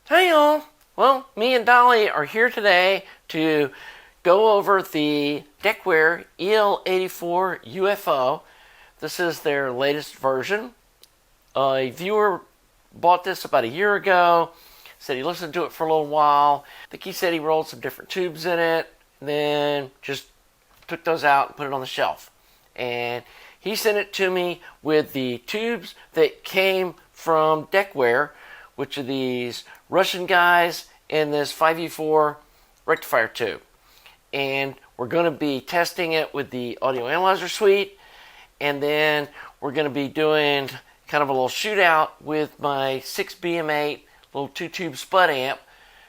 Hey y'all! Well, me and Dolly are here today to go over the Decware SE84UFO. This is their latest version. A viewer bought this about a year ago, said he listened to it for a little while. I think he said he rolled some different tubes in it, and then just took those out and put it on the shelf. And he sent it to me with the tubes that came from Decware, which are these Russian guys and this 5U4 rectifier tube. And we're going to be testing it with the audio analyzer suite, and then we're going to be doing kind of a little shootout with my 6BM8 little 2-tube spud amp,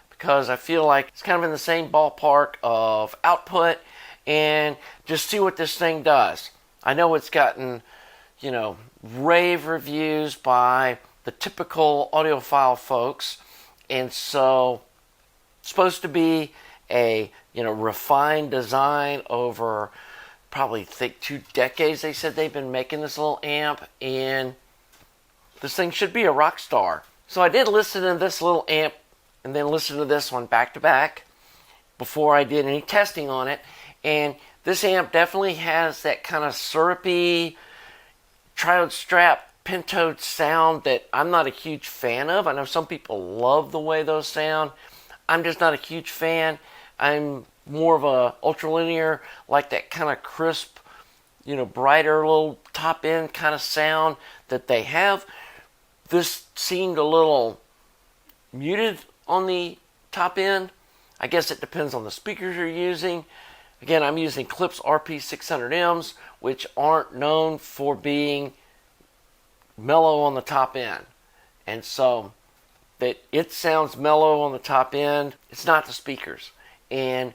because I feel like it's kind of in the same ballpark of output, and just see what this thing does. I know it's gotten, rave reviews by the typical audiophile folks, and so it's supposed to be a refined design over probably 2 decades. They said they've been making this little amp, and this thing should be a rock star. So I did listen to this little amp and then listen to this one back to back before I did any testing on it, and this amp definitely has that kind of syrupy triode strap pentode sound that I'm not a huge fan of. I know some people love the way those sound. I'm just not a huge fan. I'm more of a ultralinear, like that kind of crisp, brighter little top end kind of sound that they have. This seemed a little muted on the top end. I guess it depends on the speakers you're using. Again, I'm using Klipsch RP600Ms, which aren't known for being mellow on the top end, and so that it sounds mellow on the top end. It's not the speakers. And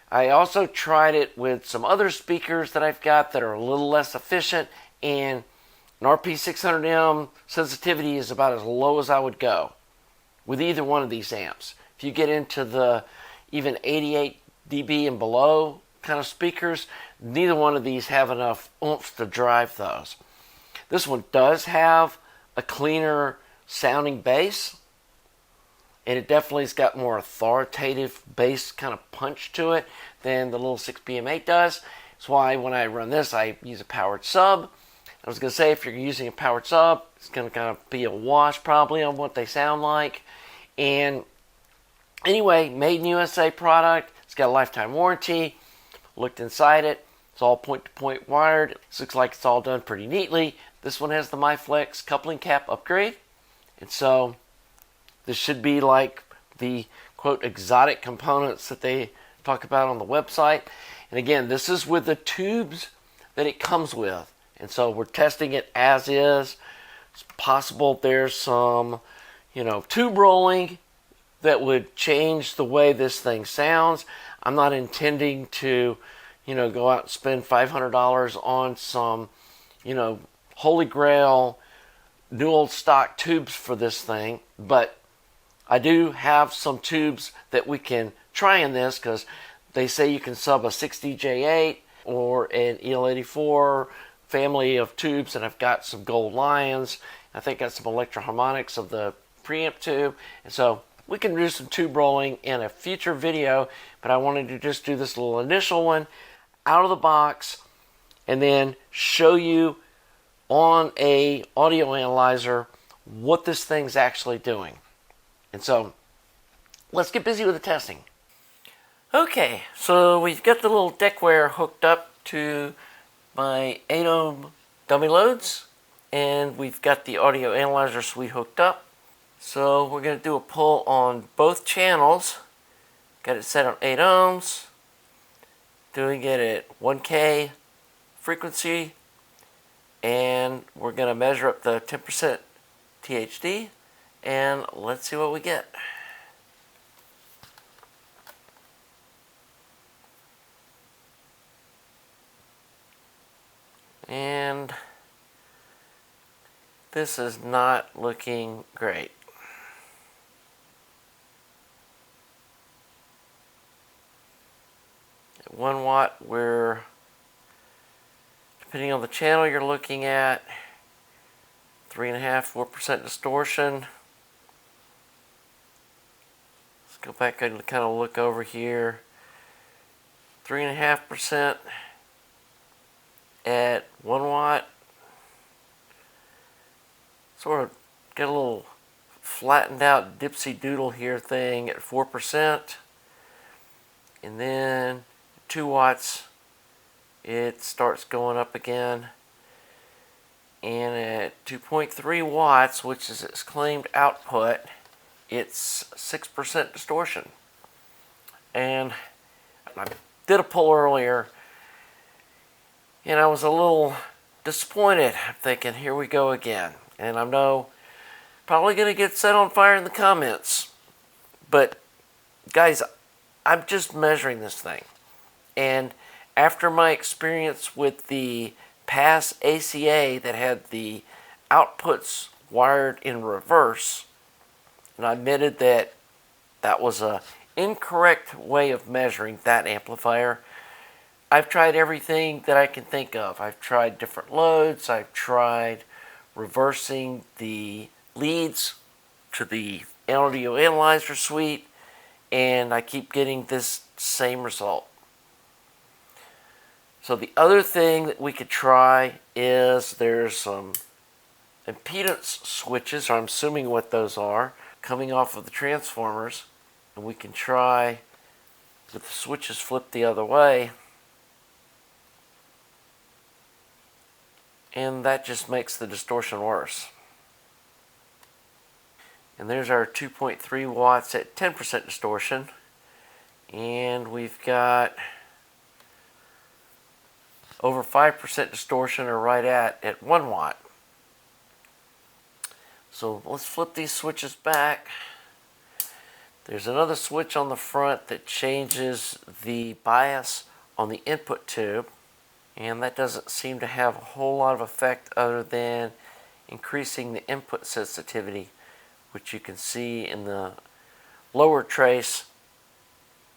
I also tried it with some other speakers that I've got that are a little less efficient, and an RP600M sensitivity is about as low as I would go with either one of these amps. If you get into the even 88 dB and below kind of speakers, neither one of these have enough oomph to drive those. This one does have a cleaner sounding bass, and it definitely has got more authoritative bass kind of punch to it than the little 6BM8 does. That's why when I run this, I use a powered sub. I was going to say, if you're using a powered sub, it's going to kind of be a wash probably on what they sound like. And anyway, made in USA product. It's got a lifetime warranty. Looked inside it. It's all point-to-point wired. This looks like it's all done pretty neatly. This one has the MyFlex coupling cap upgrade. And so this should be like the, quote, exotic components that they talk about on the website. And again, this is with the tubes that it comes with. And so we're testing it as is. It's possible there's some, tube rolling that would change the way this thing sounds. I'm not intending to, go out and spend $500 on some, holy grail, new old stock tubes for this thing. But I do have some tubes that we can try in this, because they say you can sub a 6DJ8 or an EL84 family of tubes, and I've got some gold lions. I think got some electroharmonics of the preamp tube, and so we can do some tube rolling in a future video, but I wanted to just do this little initial one out of the box and then show you on a audio analyzer what this thing's actually doing. And so let's get busy with the testing. Okay, so we've got the little Decware hooked up to my 8-ohm dummy loads, and we've got the audio analyzer suite hooked up. So we're going to do a pull on both channels. Got it set on 8 ohms. Doing it at 1K frequency. And we're going to measure up the 10% THD. And let's see what we get. And this is not looking great. At 1 watt, depending on the channel you're looking at, 3.5%, 4% distortion. Let's go back and kind of look over here. 3.5% at 1 watt. Sort of get a little flattened out dipsy doodle here thing at 4%. And then 2 watts, it starts going up again. And at 2.3 watts, which is its claimed output, it's 6% distortion. And I did a poll earlier, and I was a little disappointed. I'm thinking, here we go again. And I know probably going to get set on fire in the comments. But guys, I'm just measuring this thing. And after my experience with the past ACA that had the outputs wired in reverse, and I admitted that that was an incorrect way of measuring that amplifier. I've tried everything that I can think of. I've tried different loads. I've tried reversing the leads to the audio analyzer suite, and I keep getting this same result. So the other thing that we could try is there's some impedance switches, or I'm assuming what those are, coming off of the transformers, and we can try with the switches flipped the other way, and that just makes the distortion worse. And there's our 2.3 watts at 10% distortion, and we've got over 5% distortion, or right at 1 watt. So let's flip these switches back. There's another switch on the front that changes the bias on the input tube, and that doesn't seem to have a whole lot of effect other than increasing the input sensitivity, which you can see in the lower trace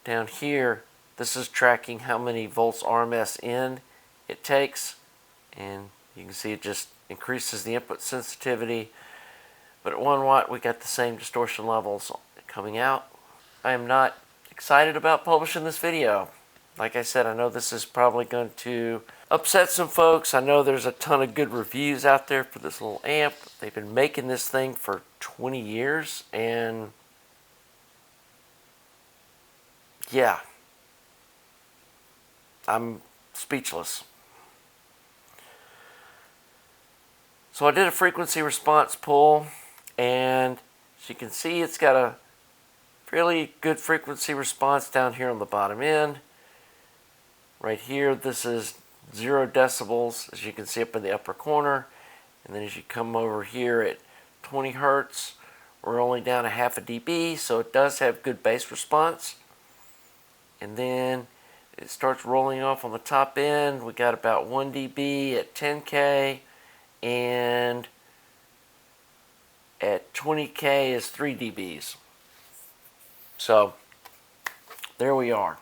down here. This is tracking how many volts RMS in it takes, and you can see it just increases the input sensitivity. But at 1 watt, we got the same distortion levels coming out. I am not excited about publishing this video. Like I said, I know this is probably going to upset some folks. I know there's a ton of good reviews out there for this little amp. They've been making this thing for 20 years, and yeah, I'm speechless. So I did a frequency response poll, and as you can see, it's got a fairly good frequency response down here on the bottom end. Right here, this is 0 decibels, as you can see up in the upper corner. And then as you come over here at 20 hertz, we're only down a half a dB, so it does have good bass response. And then it starts rolling off on the top end. We got about 1 dB at 10K, and at 20K is 3 dBs. So there we are.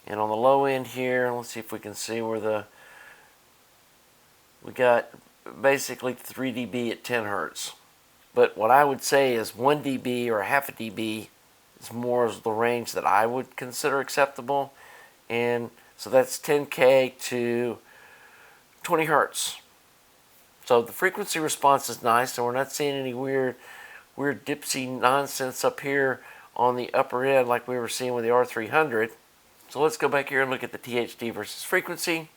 And on the low end here, let's see if we can see where we got basically 3 dB at 10 hertz. But what I would say is 1 dB or half a dB is more of the range that I would consider acceptable. And so that's 10K to 20 hertz. So the frequency response is nice, and we're not seeing any weird dipsy nonsense up here on the upper end like we were seeing with the R300. So let's go back here and look at the THD versus frequency.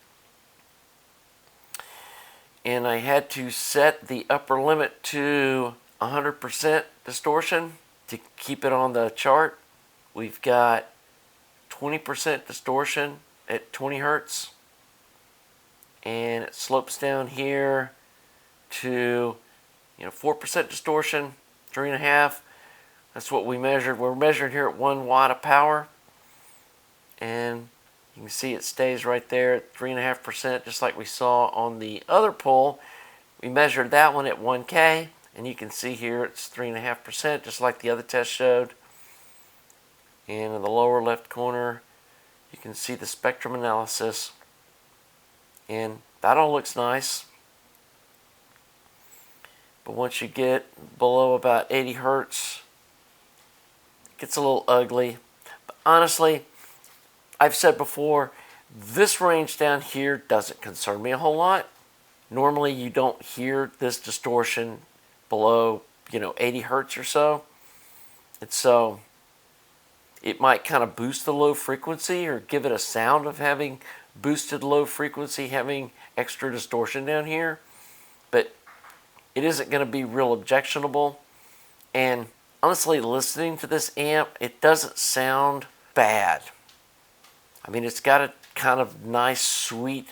And I had to set the upper limit to 100% distortion to keep it on the chart. We've got 20% distortion at 20 hertz. And it slopes down here to 4% distortion, 3.5. That's what we measured. We're measuring here at 1 watt of power. And you can see it stays right there at 3.5%, just like we saw on the other poll. We measured that one at 1K, and you can see here it's 3.5%, just like the other test showed. And in the lower left corner, you can see the spectrum analysis. And that all looks nice. but once you get below about 80 hertz, it gets a little ugly. But honestly, I've said before, this range down here doesn't concern me a whole lot. Normally you don't hear this distortion below, 80 hertz or so. And so it might kind of boost the low frequency or give it a sound of having boosted low frequency, having extra distortion down here. But it isn't going to be real objectionable. And honestly, listening to this amp, it doesn't sound bad. I mean, it's got a kind of nice, sweet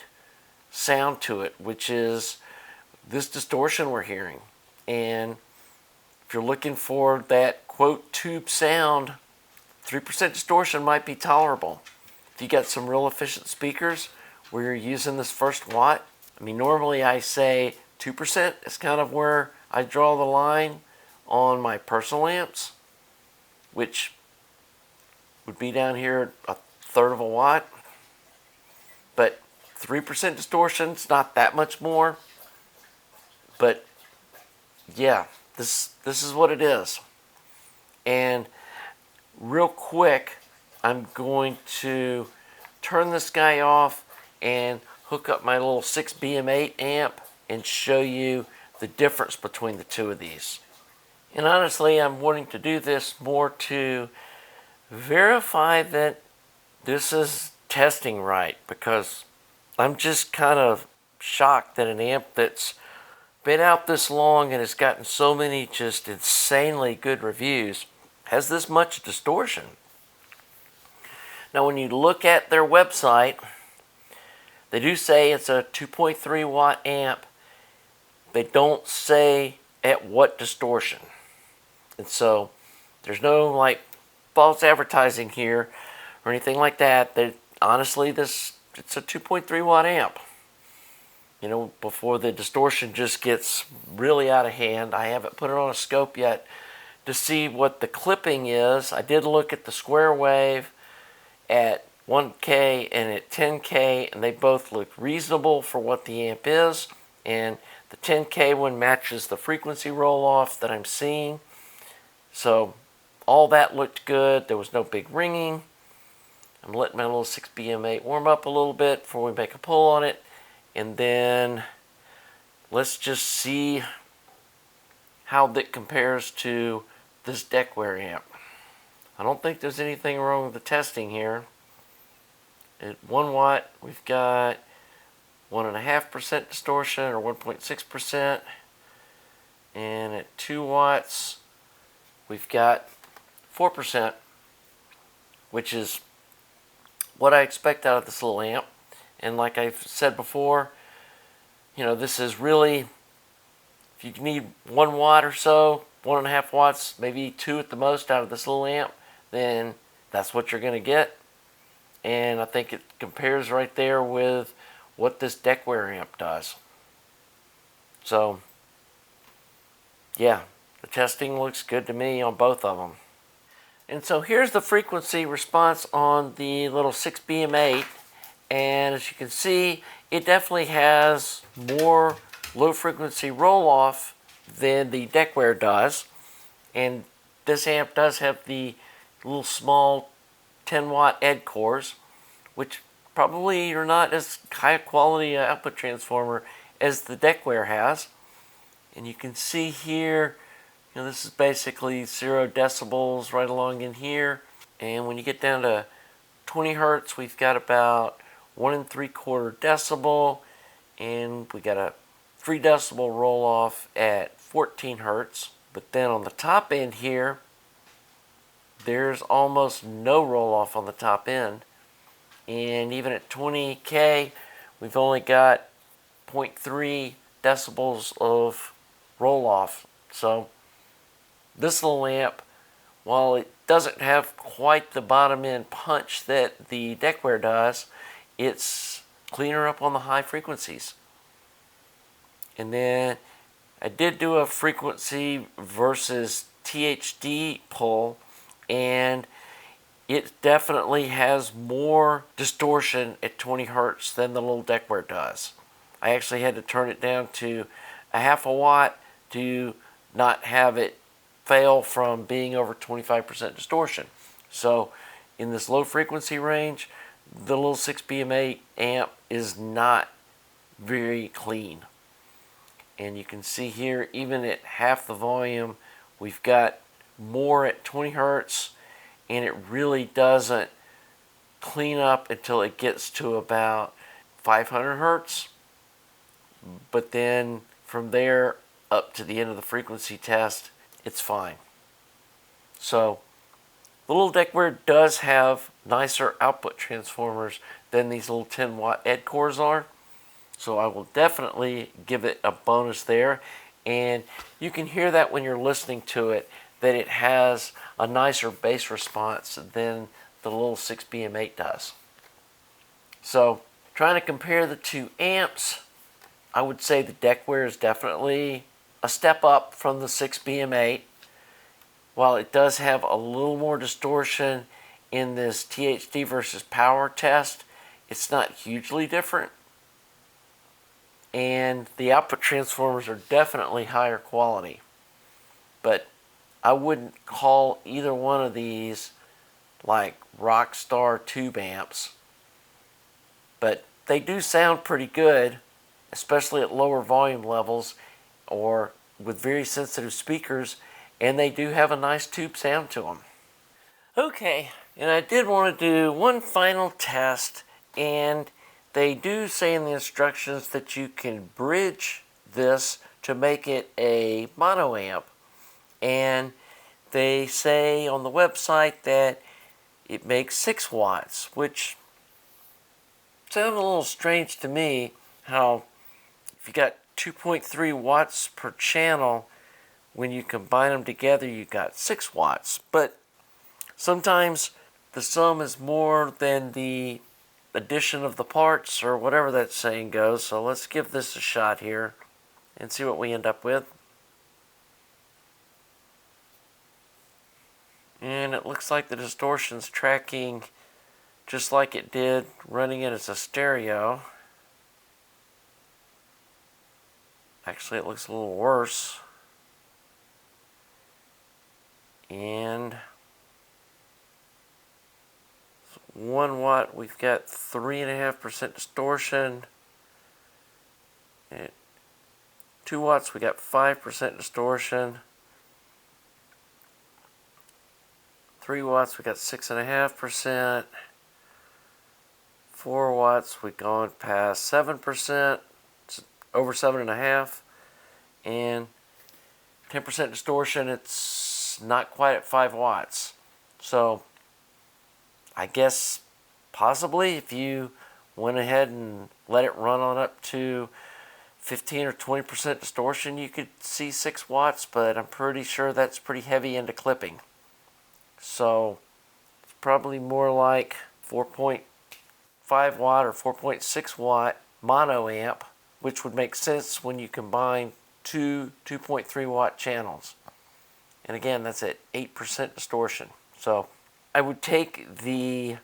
sound to it, which is this distortion we're hearing. And if you're looking for that quote tube sound, 3% distortion might be tolerable. If you got some real efficient speakers where you're using this first watt, I mean, normally I say 2% is kind of where I draw the line on my personal amps, which would be down here at 1/3 of a watt. But 3% distortion, it's not that much more. But yeah, this is what it is. And real quick, I'm going to turn this guy off and hook up my little 6BM8 amp and show you the difference between the two of these. And honestly, I'm wanting to do this more to verify that this is testing right, because I'm just kind of shocked that an amp that's been out this long and has gotten so many just insanely good reviews has this much distortion. Now, when you look at their website, they do say it's a 2.3 watt amp. They don't say at what distortion. And so there's no like false advertising here or anything like that. Honestly, it's a 2.3 watt amp. Before the distortion just gets really out of hand. I haven't put it on a scope yet to see what the clipping is. I did look at the square wave at 1K and at 10K, and they both look reasonable for what the amp is. And the 10K one matches the frequency roll-off that I'm seeing. So all that looked good. There was no big ringing. I'm letting my little 6BM8 warm up a little bit before we make a pull on it. And then let's just see how that compares to this Decware amp. I don't think there's anything wrong with the testing here. At 1 watt, we've got 1.5% distortion or 1.6%. And at 2 watts, we've got 4%, which is what I expect out of this little amp. And like I've said before, this is really, if you need 1 watt or so, 1.5 watts, maybe 2 at the most out of this little amp, then that's what you're going to get. And I think it compares right there with what this Decware amp does. So, yeah, the testing looks good to me on both of them. And so here's the frequency response on the little 6BM8. And as you can see, it definitely has more low frequency roll-off than the Decware does. And this amp does have the little small 10 watt ED cores, which probably are not as high quality output transformer as the Decware has. And you can see here, this is basically 0 decibels right along in here. And when you get down to 20 hertz, we've got about 1 3/4 decibel, and we got a 3 decibel roll off at 14 hertz. But then on the top end here, there's almost no roll off on the top end. And even at 20K, we've only got 0.3 decibels of roll off. So this little amp, while it doesn't have quite the bottom end punch that the Decware does, it's cleaner up on the high frequencies. And then I did do a frequency versus THD pull, and it definitely has more distortion at 20 hertz than the little Decware does. I actually had to turn it down to 1/2 watt to not have it fail from being over 25% distortion. So in this low frequency range, the little 6BM8 amp is not very clean. And you can see here, even at half the volume, we've got more at 20 hertz, and it really doesn't clean up until it gets to about 500 hertz. But then from there up to the end of the frequency test, it's fine. So the little Decware does have nicer output transformers than these little 10 watt Ed cores are. So I will definitely give it a bonus there. And you can hear that when you're listening to it, that it has a nicer bass response than the little 6BM8 does. So trying to compare the two amps, I would say the Decware is definitely a step up from the 6BM8. While it does have a little more distortion in this THD versus power test, it's not hugely different. And the output transformers are definitely higher quality. But I wouldn't call either one of these like rockstar tube amps. But they do sound pretty good, especially at lower volume levels or with very sensitive speakers, and they do have a nice tube sound to them. Okay, and I did want to do one final test, and they do say in the instructions that you can bridge this to make it a mono amp. And they say on the website that it makes 6 watts, which sounds a little strange to me, how if you got 2.3 watts per channel, when you combine them together you got 6 watts. But sometimes the sum is more than the addition of the parts, or whatever that saying goes. So let's give this a shot here and see what we end up with. And it looks like the distortion's tracking just like it did running it as a stereo. Actually, it looks a little worse. And 1 watt, we've got 3.5% distortion. At 2 watts, we got 5% distortion. 3 watts, we got 6.5%. 4 watts, we've gone past 7%, over 7.5%. And 10% distortion, it's not quite at 5 watts. So I guess possibly if you went ahead and let it run on up to 15 or 20% distortion, you could see 6 watts, but I'm pretty sure that's pretty heavy into clipping. So it's probably more like 4.5 watt or 4.6 watt mono amp, which would make sense when you combine two 2.3 watt channels. And again, that's at 8% distortion. So I would take the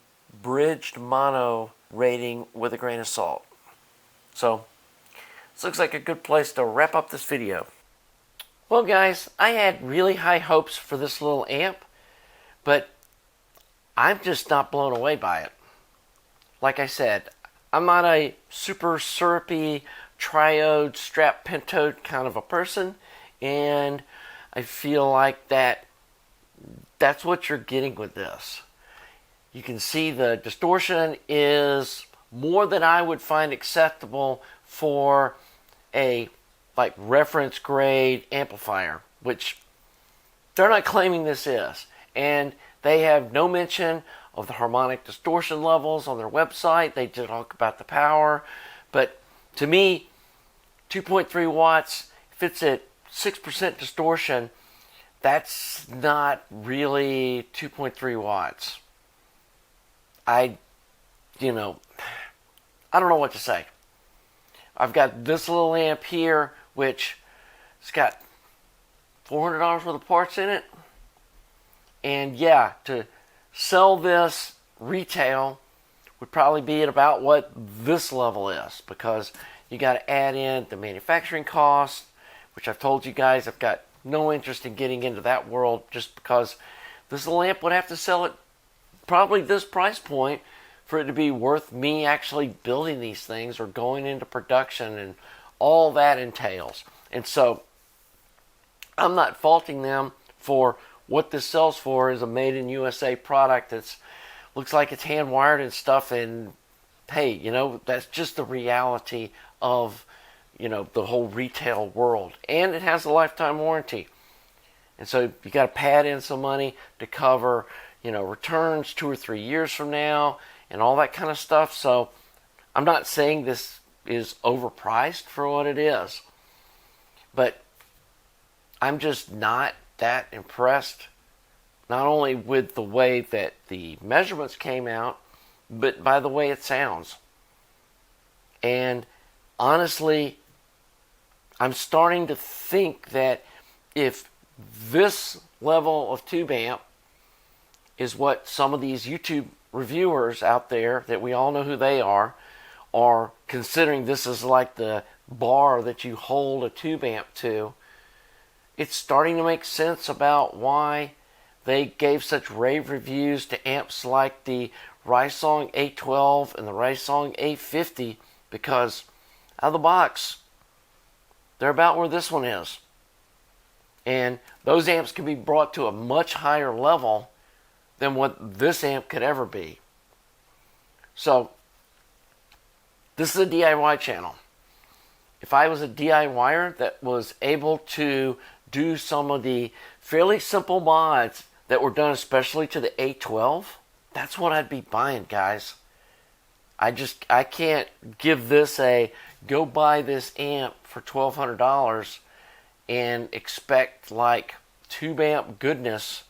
bridged mono rating with a grain of salt. So this looks like a good place to wrap up this video. Well guys, I had really high hopes for this little amp, but I'm just not blown away by it. Like I said, I'm not a super syrupy triode strap pentode kind of a person, and I feel like that's what you're getting with this. You can see the distortion is more than I would find acceptable for a like reference grade amplifier, which they're not claiming this is. And they have no mention of the harmonic distortion levels on their website. They did talk about the power, but to me, 2.3 watts, if it's at 6% distortion, that's not really 2.3 watts. I don't know what to say. I've got this little amp here, which it's got $400 worth of parts in it. And yeah, to sell this retail would probably be at about what this level is, because you got to add in the manufacturing cost, which I've told you guys I've got no interest in getting into that world, just because this lamp would have to sell at probably this price point for it to be worth me actually building these things or going into production and all that entails. And so I'm not faulting them for what this sells for as a made in USA product that's looks like it's hand wired and stuff. And hey, you know, that's just the reality of, you know, the whole retail world. And it has a lifetime warranty. And so you got to pad in some money to cover, you know, returns 2 or 3 years from now and all that kind of stuff. So I'm not saying this is overpriced for what it is, but I'm just not that impressed, not only with the way that the measurements came out, but by the way it sounds. And honestly, I'm starting to think that if this level of tube amp is what some of these YouTube reviewers out there, that we all know who they are considering this is like the bar that you hold a tube amp to, it's starting to make sense about why they gave such rave reviews to amps like the Rysong A12 and the Rysong A50, because out of the box, they're about where this one is. And those amps can be brought to a much higher level than what this amp could ever be. So, this is a DIY channel. If I was a DIYer that was able to do some of the fairly simple mods that were done especially to the A12, that's what I'd be buying, guys. I can't give this a go buy this amp for $1,200 and expect like tube amp goodness.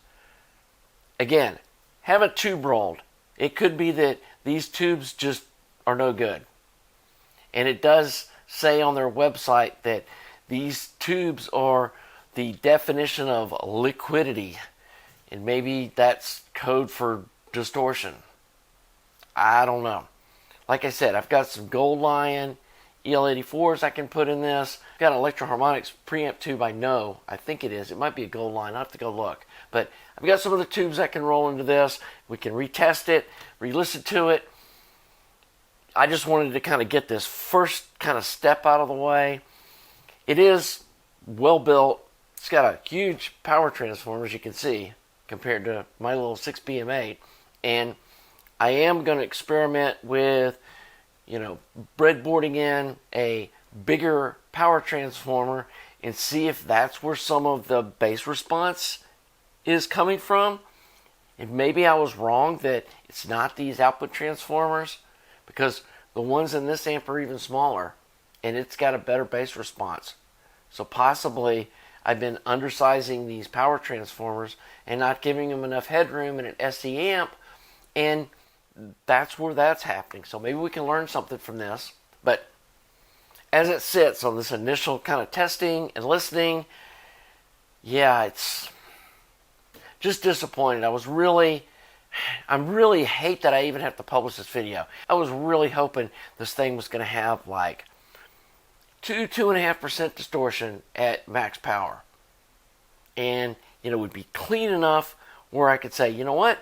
Again, have a tube rolled. It could be that these tubes just are no good. And it does say on their website that these tubes are the definition of liquidity. And maybe that's code for distortion. I don't know. Like I said, I've got some Gold Lion EL84s I can put in this. I've got an Electro-Harmonix preamp tube I know. I think it is. It might be a Gold Lion. I'll have to go look. But I've got some of the tubes I can roll into this. We can retest it, re-listen to it. I just wanted to kind of get this first kind of step out of the way. It is well built. It's got a huge power transformer, as you can see, compared to my little 6BM8. And I am going to experiment with, you know, breadboarding in a bigger power transformer and see if that's where some of the bass response is coming from. And maybe I was wrong that it's not these output transformers, because the ones in this amp are even smaller and it's got a better bass response. So possibly I've been undersizing these power transformers and not giving them enough headroom in an SE amp, and that's where that's happening. So maybe we can learn something from this. But as it sits on this initial kind of testing and listening, yeah, it's just disappointed. I really hate that I even have to publish this video. I was really hoping this thing was going to have like 2.5% distortion at max power. And, you know, would be clean enough where I could say, you know what?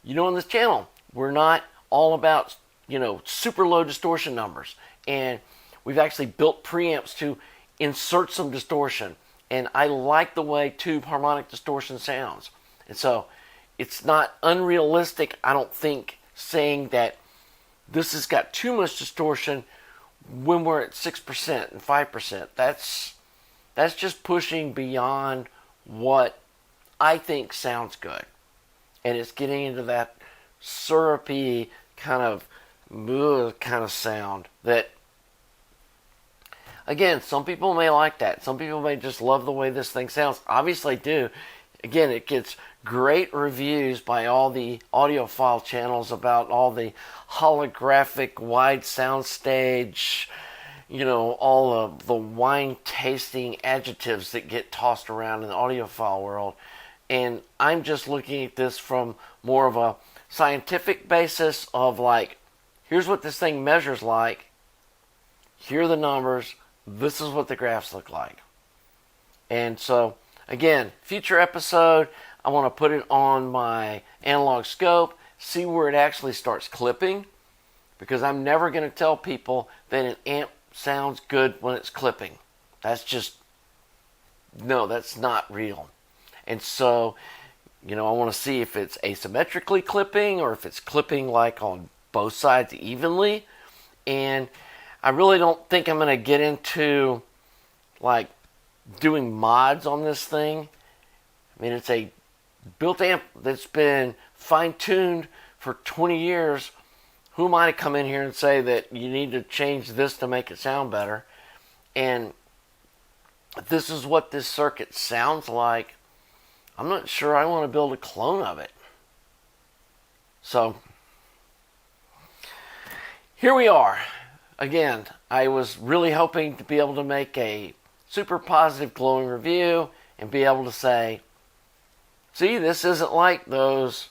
You know, on this channel, we're not all about, you know, super low distortion numbers. And we've actually built preamps to insert some distortion. And I like the way tube harmonic distortion sounds. And so it's not unrealistic, I don't think, saying that this has got too much distortion when we're at 6% and 5%. That's just pushing beyond what I think sounds good. And it's getting into that syrupy kind of sound that, again, some people may like that. Some people may just love the way this thing sounds. Obviously I do. Again, it gets great reviews by all the audiophile channels about all the holographic wide soundstage, you know, all of the wine tasting adjectives that get tossed around in the audiophile world. And I'm just looking at this from more of a scientific basis of like, here's what this thing measures like, here are the numbers, this is what the graphs look like. And so, again, future episode, I want to put it on my analog scope, see where it actually starts clipping, because I'm never going to tell people that an amp sounds good when it's clipping. That's just, no, that's not real. And so, I want to see if it's asymmetrically clipping or if it's clipping like on both sides evenly. And I really don't think I'm going to get into like doing mods on this thing. I mean, it's a built amp that's been fine-tuned for 20 years. Who am I to come in here and say that you need to change this to make it sound better? And this is what this circuit sounds like. I'm not sure I want to build a clone of it. So, here we are. Again, I was really hoping to be able to make a super positive, glowing review and be able to say, see, this isn't like those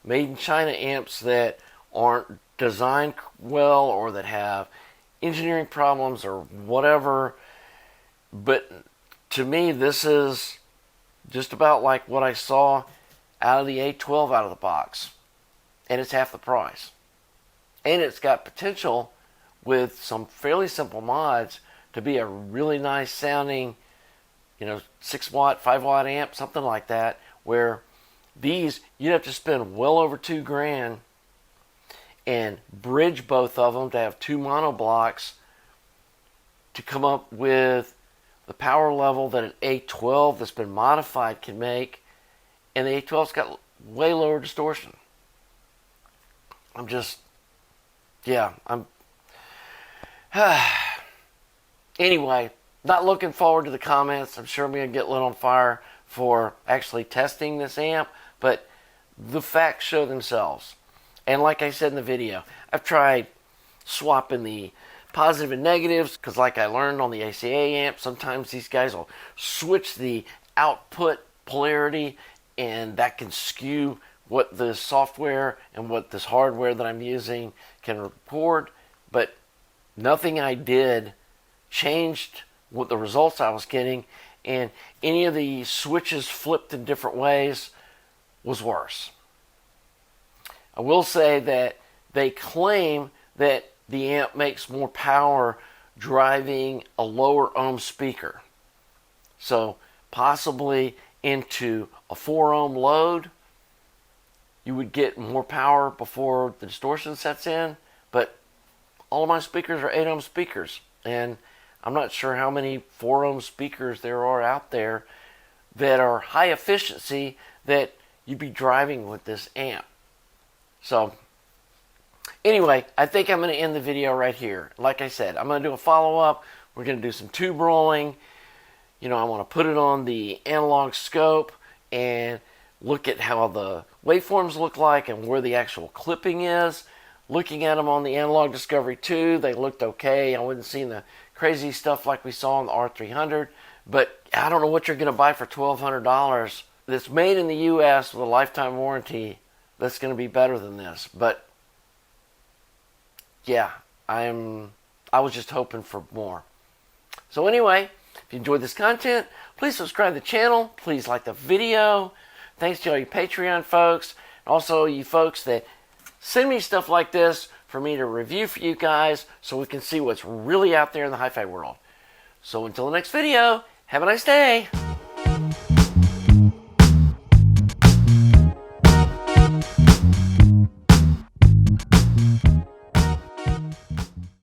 made in China amps that aren't designed well or that have engineering problems or whatever. But to me, this is just about like what I saw out of the A12 out of the box. And it's half the price. And it's got potential with some fairly simple mods to be a really nice sounding, 6 watt, 5 watt amp, something like that, where these, you'd have to spend well over $2,000 and bridge both of them to have 2 mono blocks to come up with the power level that an A12 that's been modified can make. And the A12's got way lower distortion. Anyway, not looking forward to the comments. I'm sure I'm going to get lit on fire for actually testing this amp, but the facts show themselves. And like I said in the video, I've tried swapping the positive and negatives, because like I learned on the ACA amp, sometimes these guys will switch the output polarity, and that can skew what the software and what this hardware that I'm using can record. But nothing I did changed what the results I was getting, and any of the switches flipped in different ways was worse. I will say that they claim that the amp makes more power driving a lower ohm speaker. So possibly into a 4 ohm load, you would get more power before the distortion sets in. But all of my speakers are 8 ohm speakers, and I'm not sure how many 4 ohm speakers there are out there that are high efficiency that you'd be driving with this amp. So anyway, I think I'm going to end the video right here. Like I said, I'm going to do a follow-up. We're going to do some tube rolling. I want to put it on the analog scope and look at how the waveforms look like and where the actual clipping is. Looking at them on the Analog Discovery 2, they looked okay. I wasn't seeing the crazy stuff like we saw on the R300. But I don't know what you're going to buy for $1,200 that's made in the U.S. with a lifetime warranty that's going to be better than this. But yeah, I was just hoping for more. So anyway, if you enjoyed this content, please subscribe to the channel. Please like the video. Thanks to all you Patreon folks. Also you folks that send me stuff like this for me to review for you guys so we can see what's really out there in the hi-fi world. So until the next video, have a nice day.